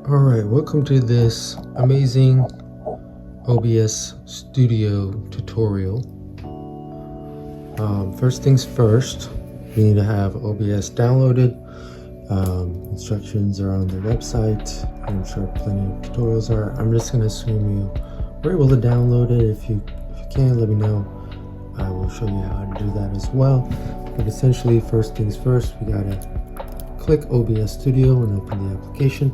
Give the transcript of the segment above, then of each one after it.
Alright, welcome to this amazing OBS studio tutorial. First things first, we need to have OBS downloaded. Instructions are on the website. I'm sure plenty of tutorials are. I'm just going to assume you were able to download it. If you can, let me know. I will show you how to do that as well. But essentially, first things first, we got to click OBS Studio and open the application.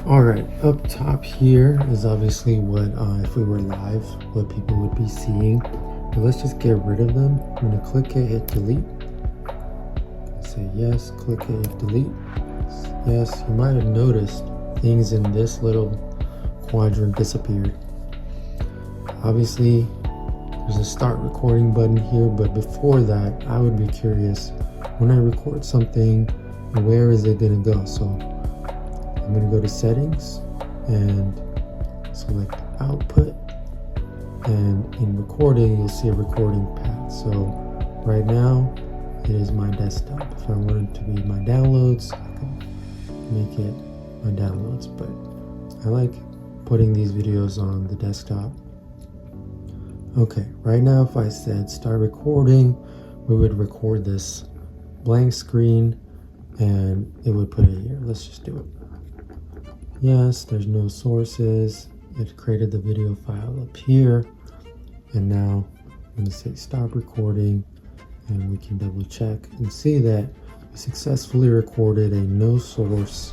Alright, up top here is obviously what, if we were live, what people would be seeing. But let's just get rid of them. I'm going to click it, hit delete. Say yes, click it, hit delete. Yes, you might have noticed things in this little quadrant disappeared. Obviously, there's a start recording button here, but before that, I would be curious, when I record something, where is it going to go? So I'm going to go to settings and select output, and in recording you'll see a recording path. So right now it is my desktop. If I want it to be my downloads, I can make it my downloads, but I like putting these videos on the desktop. Okay, right now if I said start recording, we would record this blank screen and it would put it here. Let's just do it. Yes, there's no sources. It created the video file up here. And now I'm going to say stop recording, and we can double check and see that we successfully recorded a no source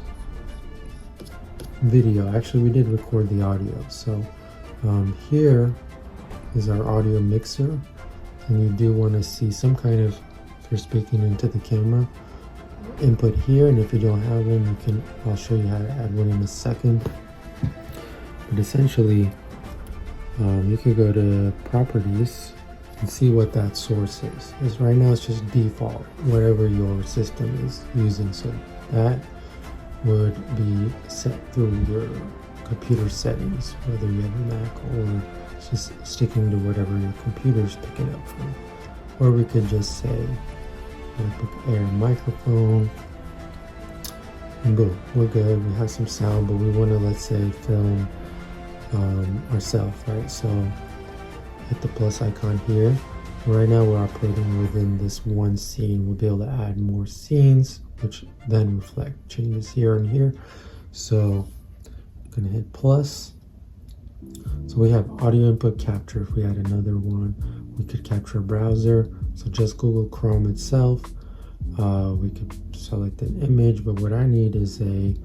video. Actually, we did record the audio. So here is our audio mixer, and you do want to see some kind of, if you're speaking into the camera, input here, and if you don't have one, you can, I'll show you how to add one in a second. But essentially you could go to properties and see what that source is. Because right now it's just default, whatever your system is using. So that would be set through your computer settings, whether you have a Mac or just sticking to whatever your computer's picking up from. Or we could just say MacBook Air microphone, and boom, we're good. We have some sound, but we want to, let's say, film ourselves, right? So hit the plus icon here. Right now we're operating within this one scene. We'll be able to add more scenes, which then reflect changes here and here. So I'm gonna hit plus. So we have audio input capture. If we had another one, we could capture a browser. So just Google Chrome itself. We could select an image, but what I need is a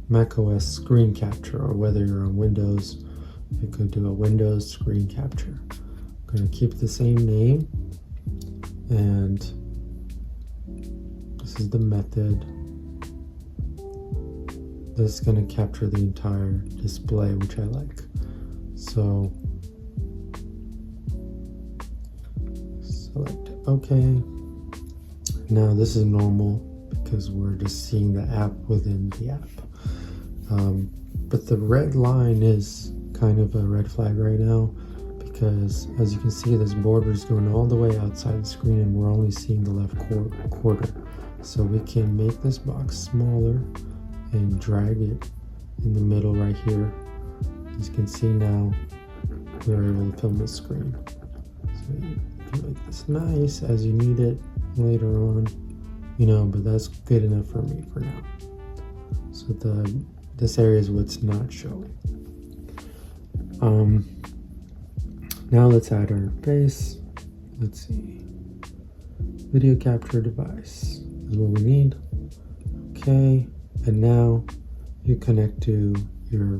macOS screen capture, or whether you're on Windows, you could do a Windows screen capture. I'm going to keep the same name, and this is the method. This is going to capture the entire display, which I like. So select OK. Now this is normal because we're just seeing the app within the app. But the red line is kind of a red flag right now, because as you can see, this border is going all the way outside the screen and we're only seeing the left quarter. So we can make this box smaller and drag it in the middle right here. As you can see now, we're able to film the screen. So you can make this nice as you need it later on, you know, but that's good enough for me for now. So this area is what's not showing. Now let's add our face. Let's see, video capture device is what we need. Okay, and now you connect to your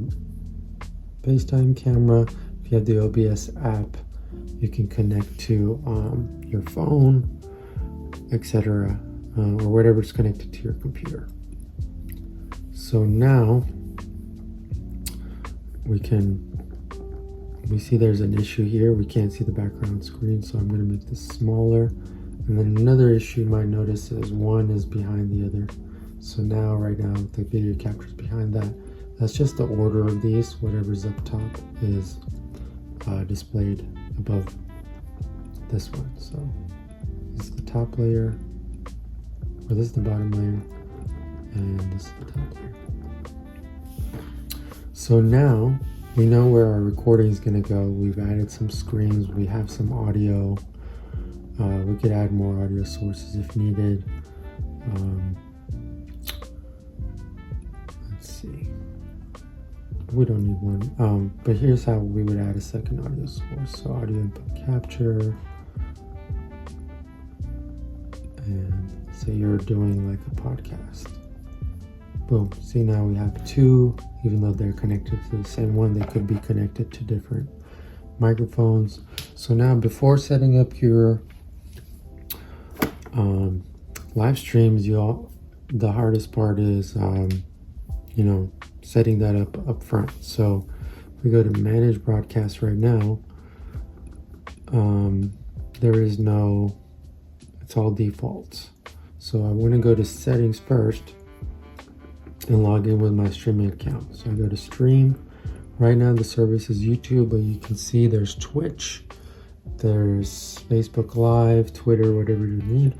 FaceTime camera. If you have the OBS app, you can connect to your phone, etc., or whatever's connected to your computer. So now we see there's an issue here. We can't see the background screen, so I'm going to make this smaller. And then another issue you might notice is one is behind the other. So now, right now, the video capture is behind that. That's just the order of these. Whatever's up top is displayed above this one. So this is the top layer, or this is the bottom layer, and this is the template. So now we know where our recording is going to go. We've added some screens, we have some audio. We could add more audio sources if needed. Let's see. We don't need one. But here's how we would add a second audio source. So audio input capture. And say you're doing like a podcast. Boom. See, now we have two, even though they're connected to the same one, they could be connected to different microphones. So now before setting up your live streams, the hardest part is setting that up front. So if we go to manage broadcast right now, there is no, it's all defaults. So I want to go to settings first and log in with my streaming account. So I go to stream. Right now the service is YouTube, but you can see there's Twitch, there's Facebook Live, Twitter, whatever you need.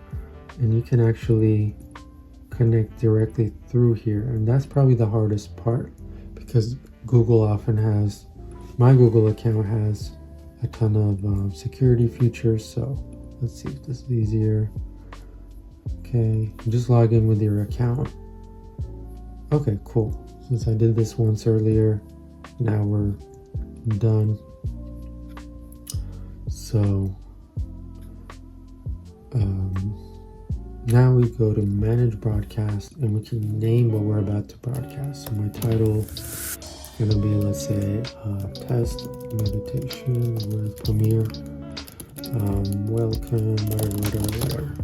And you can actually connect directly through here. And that's probably the hardest part, because Google often has, my Google account has a ton of security features. So let's see if this is easier. Okay, just log in with your account. Okay, cool. Since I did this once earlier, now we're done. So now we go to manage broadcast, and we can name what we're about to broadcast. So my title is going to be, let's say, test meditation with Premiere. Welcome, whatever.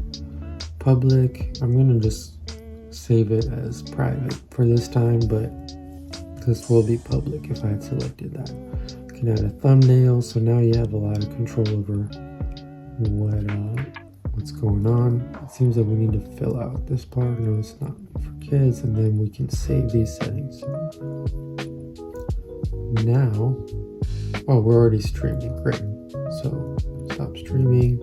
Public, I'm going to just save it as private for this time, but this will be public if I had selected that. You can add a thumbnail, so now you have a lot of control over what's going on. It seems that we need to fill out this part. No, it's not for kids, and then we can save these settings. Now, oh, we're already streaming. Great. So stop streaming.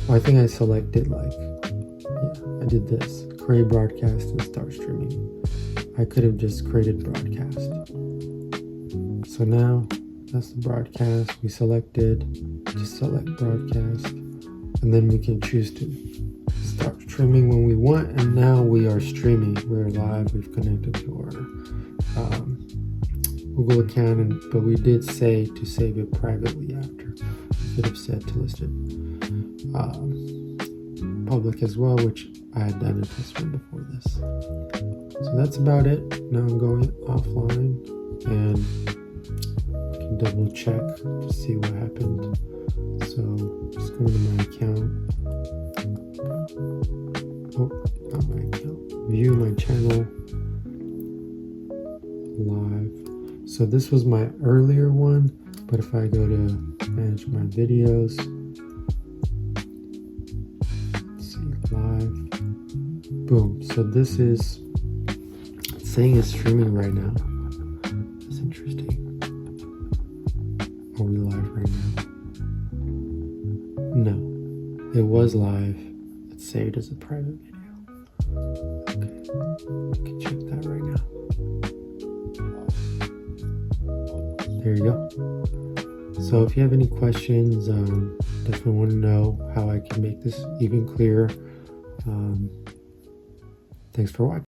Oh, I think I selected I did this. Create broadcast and start streaming. I could have just created broadcast. So now that's the broadcast. We selected, just select broadcast, and then we can choose to start streaming when we want. And now we are streaming. We're live. We've connected to our Google account, but we did say to save it privately after. Should have said to list it public as well, which I had done in this one before this. So that's about it. Now I'm going offline and I can double check to see what happened. So just going to my account. Oh, not my account. View my channel live. So this was my earlier one, but if I go to manage my videos, live, boom. So this is saying it's streaming right now. That's interesting. Are we live right now? No, it was live. It's saved as a private video. Okay, you can check that right now. There you go. So if you have any questions, definitely want to know how I can make this even clearer. Thanks for watching.